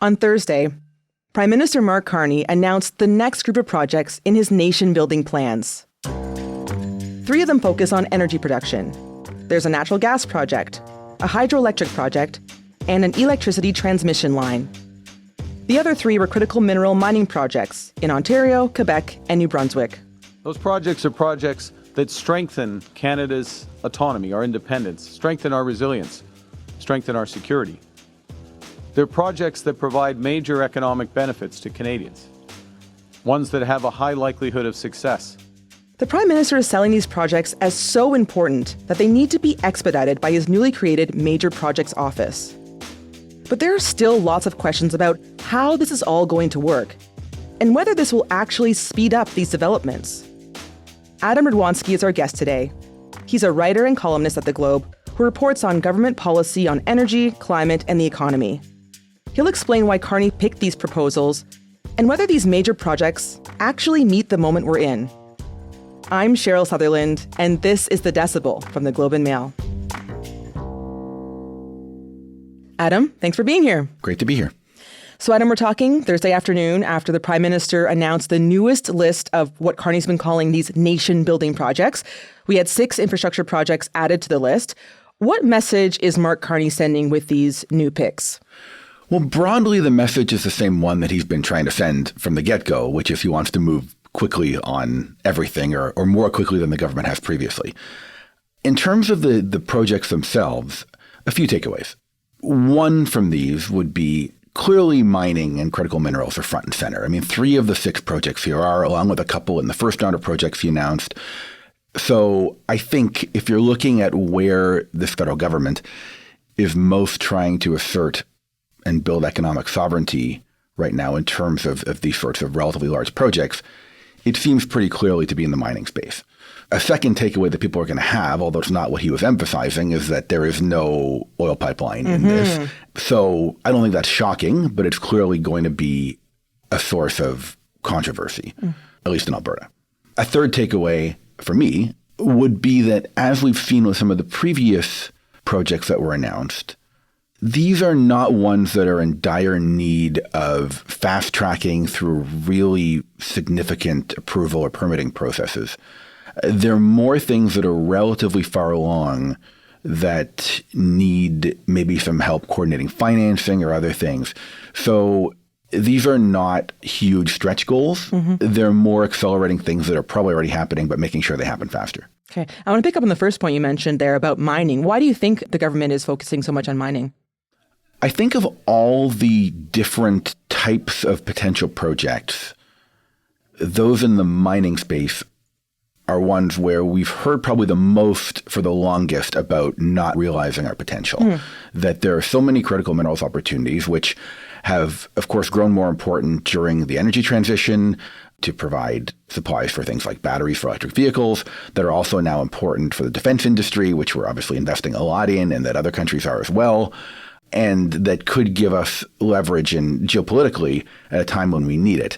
On Thursday, Prime Minister Mark Carney announced the next group of projects in his nation-building plans. 3 of them focus on energy production. There's a natural gas project, a hydroelectric project, and an electricity transmission line. The other 3 were critical mineral mining projects in Ontario, Quebec, and New Brunswick. Those projects are projects that strengthen Canada's autonomy, our independence, strengthen our resilience, strengthen our security. They're projects that provide major economic benefits to Canadians, ones that have a high likelihood of success. The Prime Minister is selling these projects as so important that they need to be expedited by his newly created Major Projects Office. But there are still lots of questions about how this is all going to work and whether this will actually speed up these developments. Adam Radwanski is our guest today. He's a writer and columnist at The Globe who reports on government policy on energy, climate, and the economy. He'll explain why Carney picked these proposals and whether these major projects actually meet the moment we're in. I'm Cheryl Sutherland, and this is the Decibel from the Globe and Mail. Adam, thanks for being here. Great to be here. So, Adam, we're talking Thursday afternoon after the Prime Minister announced the newest list of what Carney's been calling these nation-building projects. We had 6 infrastructure projects added to the list. What message is Mark Carney sending with these new picks? Well, broadly, the message is the same one that he's been trying to send from the get-go, which is he wants to move quickly on everything or more quickly than the government has previously. In terms of the projects themselves, a few takeaways. One from these would be clearly mining and critical minerals are front and center. I mean, 3 of the 6 projects here are, along with a couple in the first round of projects he announced. So I think if you're looking at where this federal government is most trying to assert and build economic sovereignty right now in terms of these sorts of relatively large projects, it seems pretty clearly to be in the mining space. A second takeaway that people are going to have, although it's not what he was emphasizing, is that there is no oil pipeline in this. So I don't think that's shocking, but it's clearly going to be a source of controversy, at least in Alberta. A third takeaway for me would be that as we've seen with some of the previous projects that were announced, these are not ones that are in dire need of fast tracking through really significant approval or permitting processes. There are more things that are relatively far along that need maybe some help coordinating financing or other things. So these are not huge stretch goals. They're more accelerating things that are probably already happening, but making sure they happen faster. Okay. I want to pick up on the first point you mentioned there about mining. Why do you think the government is focusing so much on mining? I think of all the different types of potential projects, those in the mining space are ones where we've heard probably the most for the longest about not realizing our potential. That there are so many critical minerals opportunities, which have, of course, grown more important during the energy transition to provide supplies for things like batteries for electric vehicles, that are also now important for the defense industry, which we're obviously investing a lot in and that other countries are as well. And that could give us leverage in geopolitically at a time when we need it.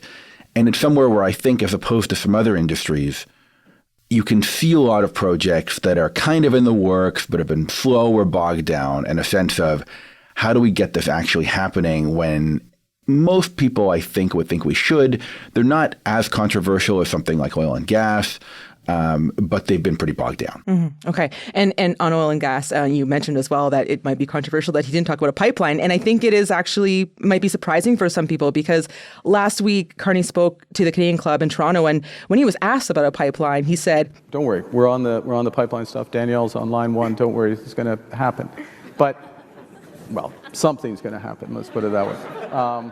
And it's somewhere where I think, as opposed to some other industries, you can see a lot of projects that are kind of in the works, but have been slow or bogged down, and a sense of how do we get this actually happening when most people, I think, would think we should. They're not as controversial as something like oil and gas, but they've been pretty bogged down. Okay. And on oil and gas, you mentioned as well that it might be controversial that he didn't talk about a pipeline. And I think it is actually might be surprising for some people because last week, Carney spoke to the Canadian Club in Toronto. And when he was asked about a pipeline, he said, "Don't worry, we're on the pipeline stuff. Danielle's on line 1. Don't worry, it's going to happen." But, well, something's going to happen. Let's put it that way.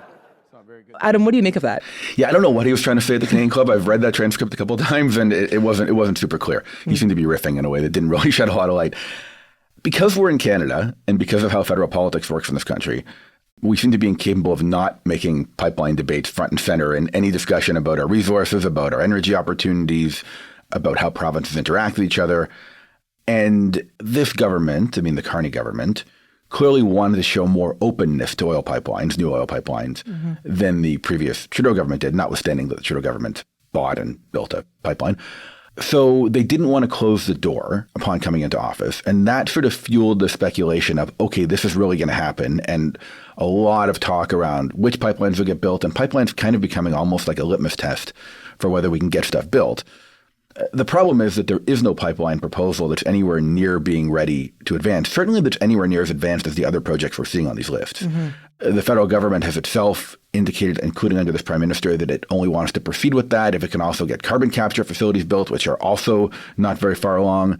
Adam, what do you make of that? Yeah, I don't know what he was trying to say at the Canadian Club. I've read that transcript a couple of times, and it wasn't super clear. He seemed to be riffing in a way that didn't really shed a lot of light. Because we're in Canada, and because of how federal politics works in this country, we seem to be incapable of not making pipeline debates front and center in any discussion about our resources, about our energy opportunities, about how provinces interact with each other. And this government, I mean the Carney government, clearly wanted to show more openness to oil pipelines, new oil pipelines, than the previous Trudeau government did, notwithstanding that the Trudeau government bought and built a pipeline. So they didn't want to close the door upon coming into office. And that sort of fueled the speculation of, okay, this is really going to happen. And a lot of talk around which pipelines will get built, and pipelines kind of becoming almost like a litmus test for whether we can get stuff built. The problem is that there is no pipeline proposal that's anywhere near being ready to advance, certainly that's anywhere near as advanced as the other projects we're seeing on these lists. The federal government has itself indicated, including under this prime minister, that it only wants to proceed with that if it can also get carbon capture facilities built, which are also not very far along.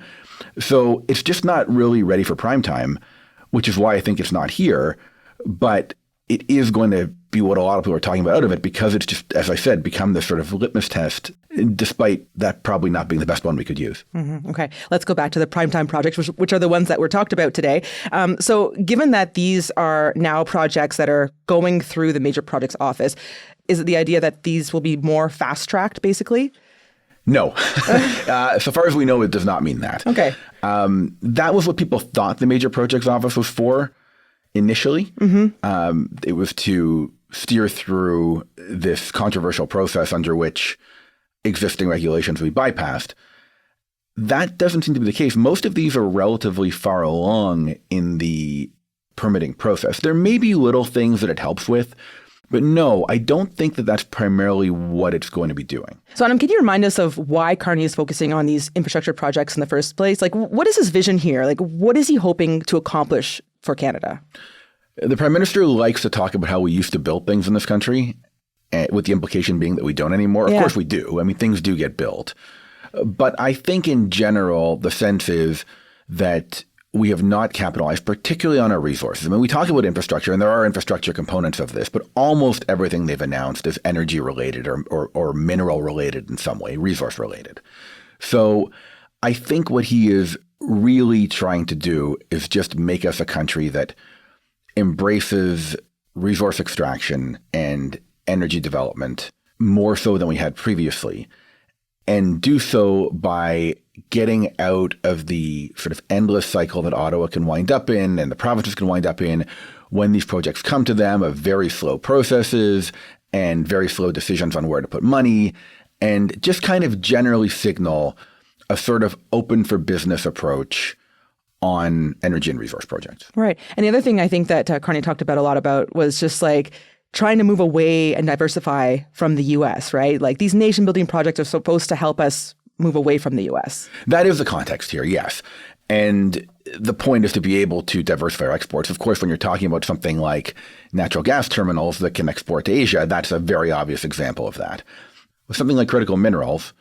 So it's just not really ready for prime time, which is why I think it's not here. But it is going to be what a lot of people are talking about out of it, because it's just, as I said, become this sort of litmus test, despite that probably not being the best one we could use. Okay, let's go back to the primetime projects, which are the ones that were talked about today. So given that these are now projects that are going through the Major Projects Office, is it the idea that these will be more fast-tracked, basically? No. So far as we know, it does not mean that. Okay. That was what people thought the Major Projects Office was for initially. It was to steer through this controversial process under which existing regulations will be bypassed. That doesn't seem to be the case. Most of these are relatively far along in the permitting process. There may be little things that it helps with, but no, I don't think that that's primarily what it's going to be doing. So Adam, can you remind us of why Carney is focusing on these infrastructure projects in the first place? Like, what is his vision here? Like, what is he hoping to accomplish for Canada? The Prime Minister likes to talk about how we used to build things in this country, with the implication being that we don't anymore. Of course we do. I mean, things do get built. But I think in general, the sense is that we have not capitalized, particularly on our resources. I mean, we talk about infrastructure, and there are infrastructure components of this, but almost everything they've announced is energy related or mineral related in some way, resource related. So I think what he is really trying to do is just make us a country that embraces resource extraction and energy development more so than we had previously, and do so by getting out of the sort of endless cycle that Ottawa can wind up in and the provinces can wind up in when these projects come to them, of very slow processes and very slow decisions on where to put money, and just kind of generally signal a sort of open for business approach on energy and resource projects. Right. And the other thing I think that Carney talked about a lot about was just like trying to move away and diversify from the U.S., right? Like these nation building projects are supposed to help us move away from the U.S. That is the context here, yes. And the point is to be able to diversify our exports. Of course, when you're talking about something like natural gas terminals that can export to Asia, that's a very obvious example of that. With something like critical minerals,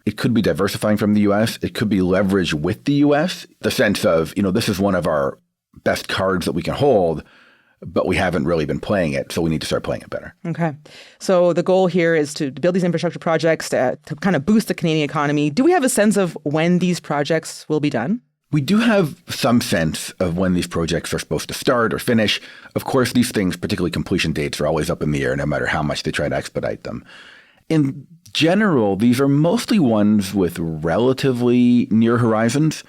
it could be diversifying from the U.S. It could be leverage with the U.S. The sense of, this is one of our best cards that we can hold, but we haven't really been playing it, so we need to start playing it better. Okay. So the goal here is to build these infrastructure projects to kind of boost the Canadian economy. Do we have a sense of when these projects will be done? We do have some sense of when these projects are supposed to start or finish. Of course, these things, particularly completion dates, are always up in the air no matter how much they try to expedite them. In general, these are mostly ones with relatively near horizons.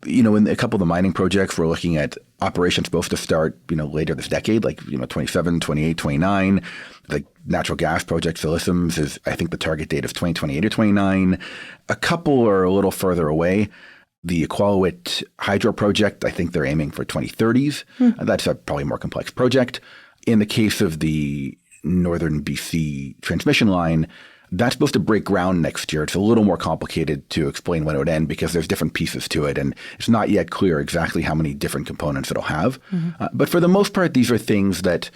In a couple of the mining projects, we're looking at operations supposed to start, later this decade, like, 27, 28, 29. The natural gas project, Siliciums, is, I think the target date is 2028 or 29. A couple are a little further away. The Iqaluit hydro project, I think they're aiming for 2030s. That's a probably more complex project. In the case of the northern BC transmission line, that's supposed to break ground next year. It's a little more complicated to explain when it would end because there's different pieces to it, and it's not yet clear exactly how many different components it'll have. But for the most part, these are things that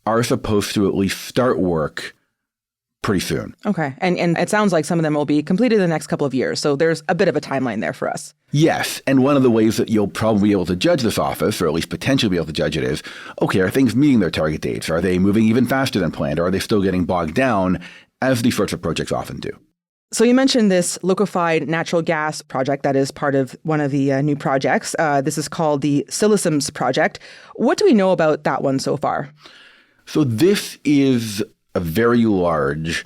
are supposed to at least start work pretty soon. Okay. And it sounds like some of them will be completed in the next couple of years. So there's a bit of a timeline there for us. Yes. And one of the ways that you'll probably be able to judge this office, or at least potentially be able to judge it, is, okay, are things meeting their target dates? Are they moving even faster than planned? Or are they still getting bogged down, as these sorts of projects often do? So you mentioned this liquefied natural gas project that is part of one of the new projects. This is called the Siliciums project. What do we know about that one so far? So this is a very large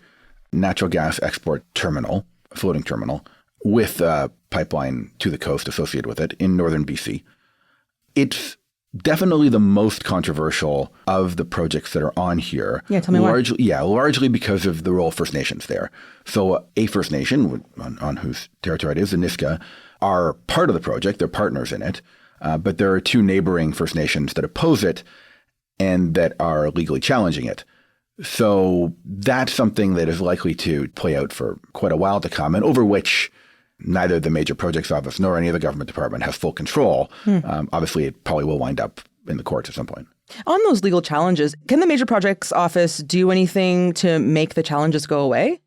natural gas export terminal, floating terminal, with a pipeline to the coast associated with it in northern BC. It's definitely the most controversial of the projects that are on here. Yeah, tell me largely, why. Yeah, largely because of the role of First Nations there. So a First Nation, on whose territory it is, the Niska, are part of the project. They're partners in it. But there are two neighboring First Nations that oppose it and that are legally challenging it. So that's something that is likely to play out for quite a while to come, and over which neither the Major Projects Office nor any other government department has full control. Obviously, it probably will wind up in the courts at some point. On those legal challenges, can the Major Projects Office do anything to make the challenges go away?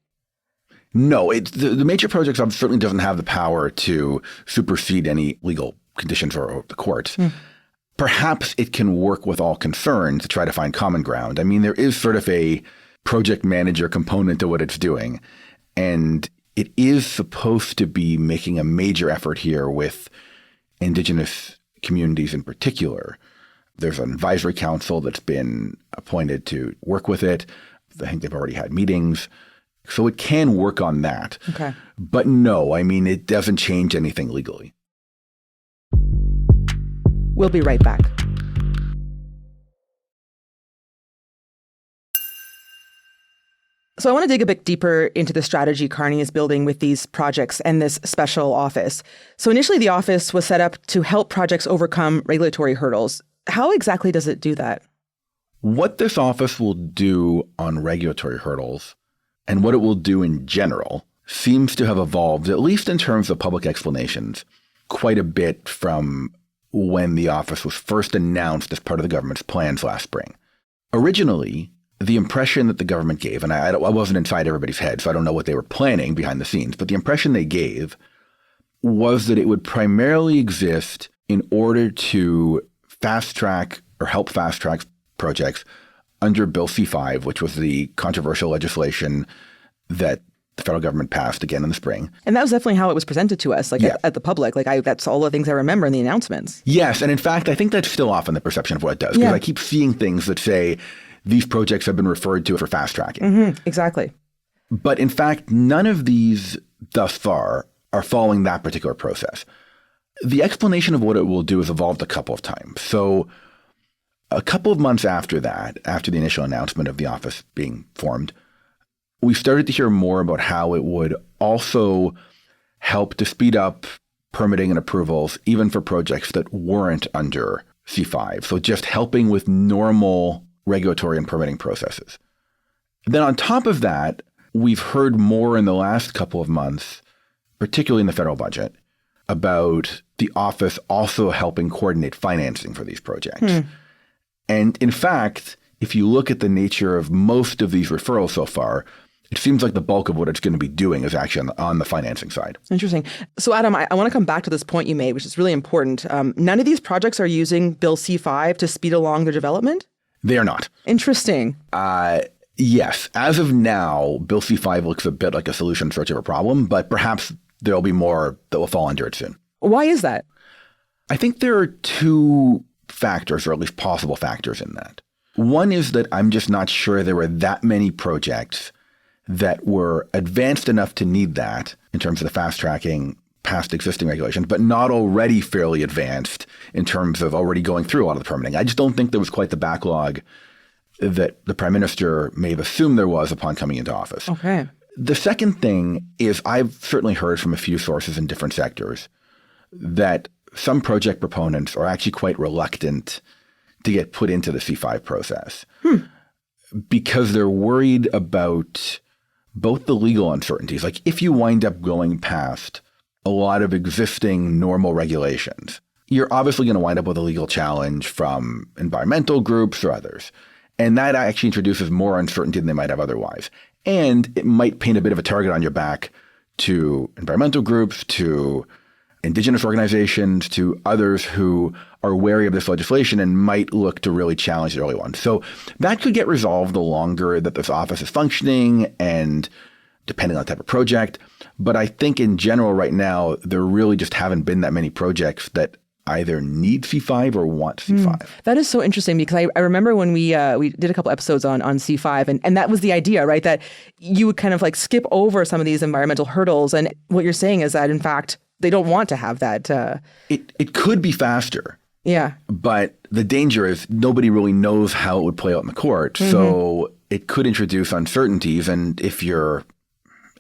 No, the Major Projects Office certainly doesn't have the power to supersede any legal conditions or the courts. Perhaps it can work with all concerned to try to find common ground. I mean, there is sort of a project manager component to what it's doing. And it is supposed to be making a major effort here with Indigenous communities in particular. There's an advisory council that's been appointed to work with it. I think they've already had meetings. So it can work on that. Okay. But no, I mean, it doesn't change anything legally. We'll be right back. So I want to dig a bit deeper into the strategy Carney is building with these projects and this special office. So initially, the office was set up to help projects overcome regulatory hurdles. How exactly does it do that? What this office will do on regulatory hurdles and what it will do in general seems to have evolved, at least in terms of public explanations, quite a bit from when the office was first announced as part of the government's plans last spring. Originally, the impression that the government gave, and I wasn't inside everybody's head, so I don't know what they were planning behind the scenes, but the impression they gave was that it would primarily exist in order to fast track or help fast track projects under Bill C-5, which was the controversial legislation that the federal government passed again in the spring. And that was definitely how it was presented to us, at the public. That's all the things I remember in the announcements. Yes. And in fact, I think that's still often the perception of what it does. Because I keep seeing things that say these projects have been referred to for fast tracking. Exactly. But in fact, none of these thus far are following that particular process. The explanation of what it will do has evolved a couple of times. So a couple of months after that, after the initial announcement of the office being formed, we started to hear more about how it would also help to speed up permitting and approvals, even for projects that weren't under C-5. So just helping with normal regulatory and permitting processes. Then on top of that, we've heard more in the last couple of months, particularly in the federal budget, about the office also helping coordinate financing for these projects. And in fact, if you look at the nature of most of these referrals so far, it seems like the bulk of what it's going to be doing is actually on the financing side. Interesting. So Adam, I want to come back to this point you made, which is really important. None of these projects are using Bill C-5 to speed along their development? They are not. Interesting. Yes. As of now, Bill C-5 looks a bit like a solution search of a problem, but perhaps there'll be more that will fall under it soon. Why is that? I think there are two factors, or at least possible factors in that. One is that I'm just not sure there were that many projects that were advanced enough to need that in terms of the fast tracking past existing regulations, but not already fairly advanced in terms of already going through a lot of the permitting. I just don't think there was quite the backlog that the Prime Minister may have assumed there was upon coming into office. Okay. The second thing is I've certainly heard from a few sources in different sectors that some project proponents are actually quite reluctant to get put into the C-5 process because they're worried about both the legal uncertainties. Like if you wind up going past a lot of existing normal regulations, you're obviously going to wind up with a legal challenge from environmental groups or others. And that actually introduces more uncertainty than they might have otherwise. And it might paint a bit of a target on your back to environmental groups, to Indigenous organizations, to others who are wary of this legislation and might look to really challenge the early one. So that could get resolved the longer that this office is functioning and depending on the type of project. But I think in general right now, there really just haven't been that many projects that either need C-5 or want C-5. That is so interesting because I remember when we did a couple episodes on C-5 and that was the idea, right? That you would kind of like skip over some of these environmental hurdles. And what you're saying is that in fact, they don't want to have that. It could be faster Yeah. But the danger is nobody really knows how it would play out in the court. So it could introduce uncertainties. And if you're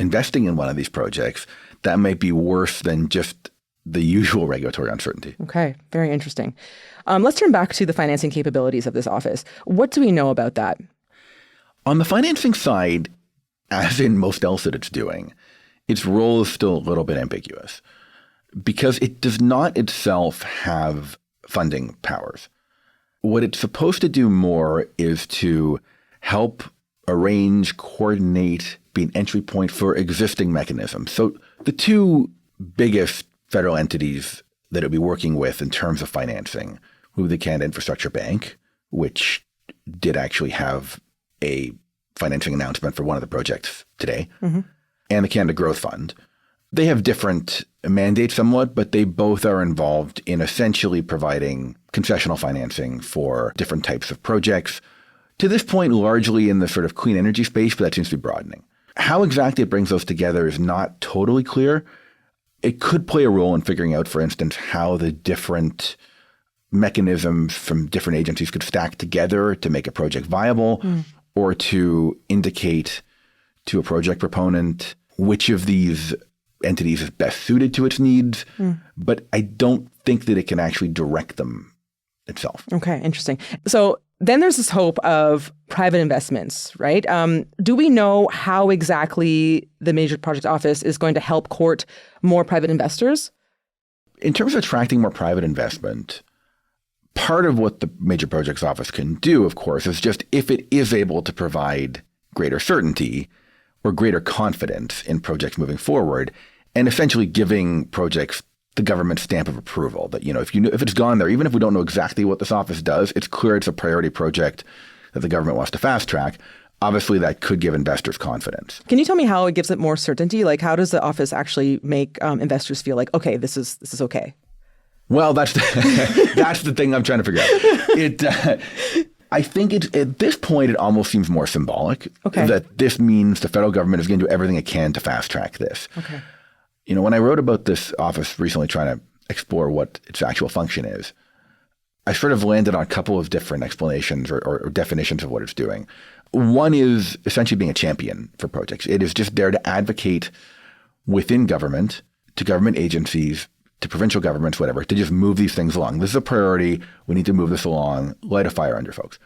investing in one of these projects, that might be worse than just the usual regulatory uncertainty. Okay, very interesting. Let's turn back to the financing capabilities of this office. What do we know about that? On the financing side, as in most else that it's doing, its role is still a little bit ambiguous because it does not itself have funding powers. What it's supposed to do more is to help arrange, coordinate, be an entry point for existing mechanisms. So the two biggest federal entities that it'll be working with in terms of financing would be the Canada Infrastructure Bank, which did actually have a financing announcement for one of the projects today, and the Canada Growth Fund. They have different mandates somewhat, but they both are involved in essentially providing concessional financing for different types of projects. To this point, largely in the sort of clean energy space, but that seems to be broadening. How exactly it brings those together is not totally clear. It could play a role in figuring out, for instance, how the different mechanisms from different agencies could stack together to make a project viable or to indicate to a project proponent which of these entities is best suited to its needs. But I don't think that it can actually direct them itself. Okay, interesting. So then there's this hope of private investments, right? Do we know how exactly the Major Projects Office is going to help court more private investors? In terms of attracting more private investment, part of what the Major Projects Office can do, of course, is just if it is able to provide greater certainty or greater confidence in projects moving forward, and essentially giving projects the government stamp of approval that, if it's gone there, even if we don't know exactly what this office does, it's clear it's a priority project that the government wants to fast track. Obviously, that could give investors confidence. Can you tell me how it gives it more certainty? Like, how does the office actually make investors feel like, okay, this is okay? Well, that's the thing I'm trying to figure out. I think at this point, it almost seems more symbolic that this means the federal government is going to do everything it can to fast track this. Okay. When I wrote about this office recently, trying to explore what its actual function is, I sort of landed on a couple of different explanations or definitions of what it's doing. One is essentially being a champion for projects. It is just there to advocate within government, to government agencies, to provincial governments, whatever, to just move these things along. This is a priority. We need to move this along. Light a fire under folks.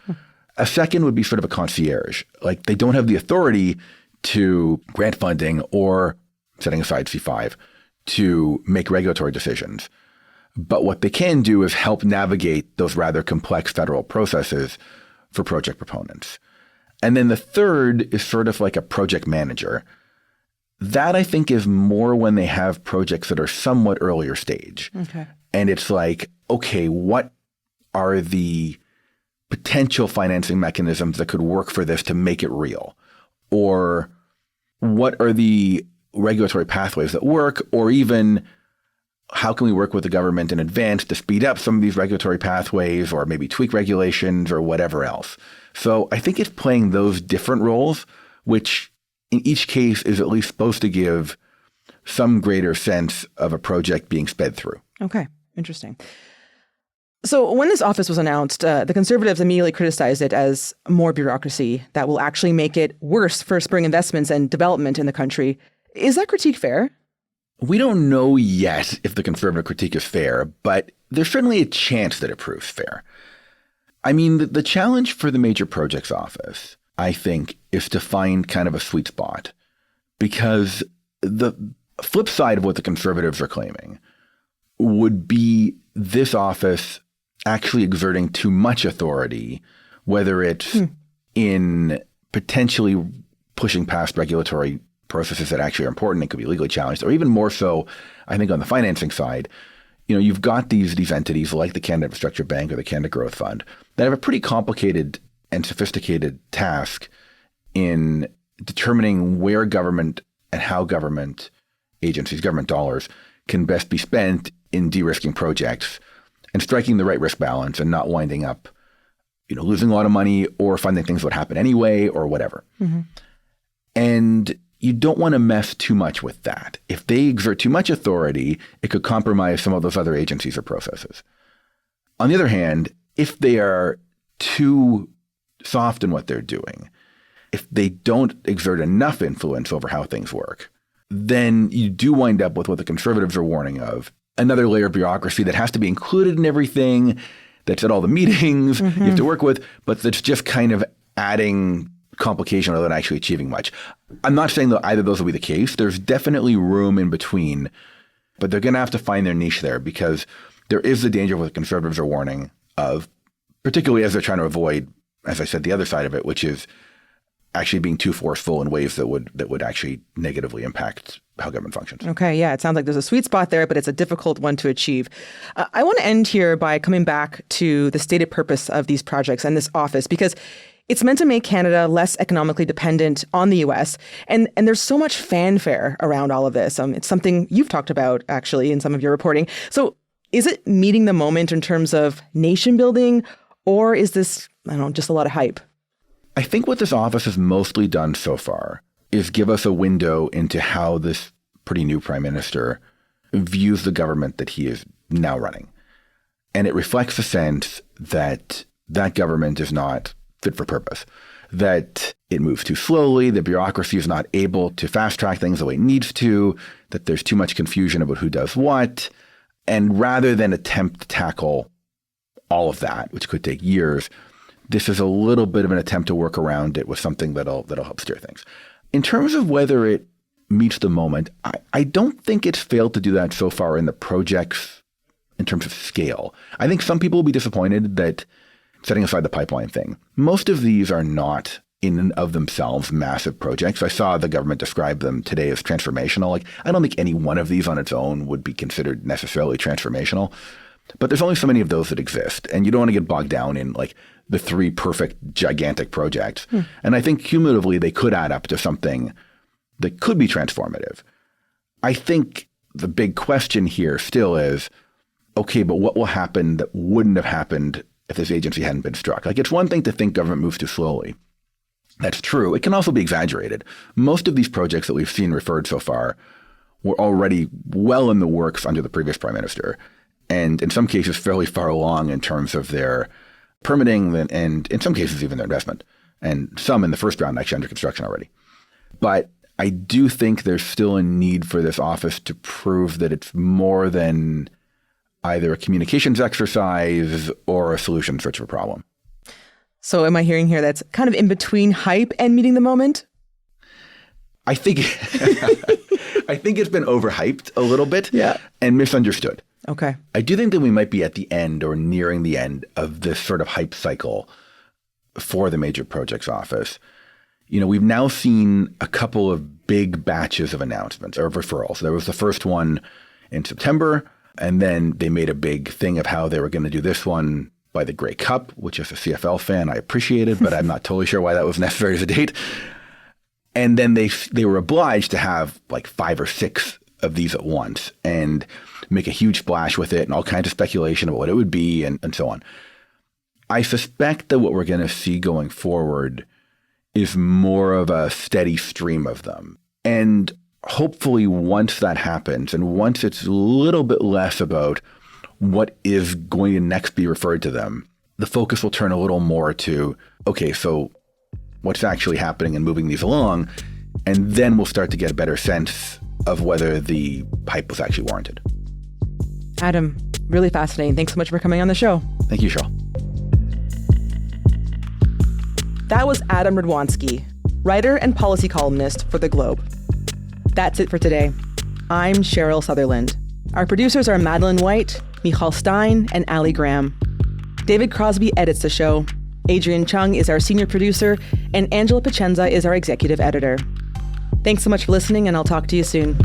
A second would be sort of a concierge. Like they don't have the authority to grant funding or, setting aside C5, to make regulatory decisions. But what they can do is help navigate those rather complex federal processes for project proponents. And then the third is sort of like a project manager. That I think is more when they have projects that are somewhat earlier stage. Okay. And it's like, okay, what are the potential financing mechanisms that could work for this to make it real? Or what are the regulatory pathways that work? Or even how can we work with the government in advance to speed up some of these regulatory pathways or maybe tweak regulations or whatever else? So I think it's playing those different roles, which in each case is at least supposed to give some greater sense of a project being sped through. Okay, interesting. So when this office was announced, the Conservatives immediately criticized it as more bureaucracy that will actually make it worse for spurring investments and development in the country. Is that critique fair? We don't know yet if the Conservative critique is fair, but there's certainly a chance that it proves fair. I mean, the challenge for the Major Projects Office, I think, is to find kind of a sweet spot, because the flip side of what the Conservatives are claiming would be this office actually exerting too much authority, whether it's in potentially pushing past regulatory processes that actually are important and could be legally challenged, or even more so, I think, on the financing side. You've got these entities like the Canada Infrastructure Bank or the Canada Growth Fund that have a pretty complicated and sophisticated task in determining where government and how government agencies, government dollars, can best be spent in de-risking projects and striking the right risk balance and not winding up, losing a lot of money or funding things that would happen anyway or whatever. And you don't want to mess too much with that. If they exert too much authority, it could compromise some of those other agencies or processes. On the other hand, if they are too soft in what they're doing, if they don't exert enough influence over how things work, then you do wind up with what the conservatives are warning of, another layer of bureaucracy that has to be included in everything, that's at all the meetings you have to work with, but that's just kind of adding complication rather than actually achieving much. I'm not saying that either of those will be the case. There's definitely room in between, but they're going to have to find their niche there, because there is the danger what the conservatives are warning of, particularly as they're trying to avoid, as I said, the other side of it, which is actually being too forceful in ways that would actually negatively impact how government functions. Okay, yeah, it sounds like there's a sweet spot there, but it's a difficult one to achieve. I want to end here by coming back to the stated purpose of these projects and this office, because it's meant to make Canada less economically dependent on the U.S. And there's so much fanfare around all of this. It's something you've talked about, actually, in some of your reporting. So is it meeting the moment in terms of nation building, or is this, I don't know, just a lot of hype? I think what this office has mostly done so far is give us a window into how this pretty new prime minister views the government that he is now running. And it reflects a sense that that government is not fit for purpose, that it moves too slowly, the bureaucracy is not able to fast track things the way it needs to, that there's too much confusion about who does what. And rather than attempt to tackle all of that, which could take years, this is a little bit of an attempt to work around it with something that'll help steer things. In terms of whether it meets the moment, I don't think it's failed to do that so far in the projects in terms of scale. I think some people will be disappointed that, setting aside the pipeline thing, most of these are not in and of themselves massive projects. I saw the government describe them today as transformational. Like, I don't think any one of these on its own would be considered necessarily transformational. But there's only so many of those that exist, and you don't want to get bogged down in like the three perfect gigantic projects. And I think cumulatively they could add up to something that could be transformative. I think the big question here still is, okay, but what will happen that wouldn't have happened if this agency hadn't been struck? Like, it's one thing to think government moves too slowly. That's true. It can also be exaggerated. Most of these projects that we've seen referred so far were already well in the works under the previous prime minister, and in some cases fairly far along in terms of their permitting and in some cases even their investment, and some in the first round actually under construction already. But I do think there's still a need for this office to prove that it's more than either a communications exercise or a solution search for a problem. So am I hearing here that's kind of in between hype and meeting the moment? I think I think it's been overhyped a little bit and misunderstood. Okay. I do think that we might be at the end or nearing the end of this sort of hype cycle for the Major Projects Office. You know, we've now seen a couple of big batches of announcements or referrals. There was the first one in September, and then they made a big thing of how they were going to do this one by the Grey Cup, which as a CFL fan I appreciated, but I'm not totally sure why that was necessary as a date. And then they were obliged to have like 5 or 6 of these at once and make a huge splash with it and all kinds of speculation about what it would be and so on. I suspect that what we're going to see going forward is more of a steady stream of them. And hopefully once that happens and once it's a little bit less about what is going to next be referred to them, the focus will turn a little more to, okay, so what's actually happening and moving these along, and then we'll start to get a better sense of whether the hype was actually warranted. Adam, really fascinating. Thanks so much for coming on the show. Thank you, Cheryl. That was Adam Radwanski, writer and policy columnist for The Globe. That's it for today. I'm Cheryl Sutherland. Our producers are Madeline White, Michal Stein, and Ali Graham. David Crosby edits the show. Adrian Chung is our senior producer, and Angela Pacenza is our executive editor. Thanks so much for listening, and I'll talk to you soon.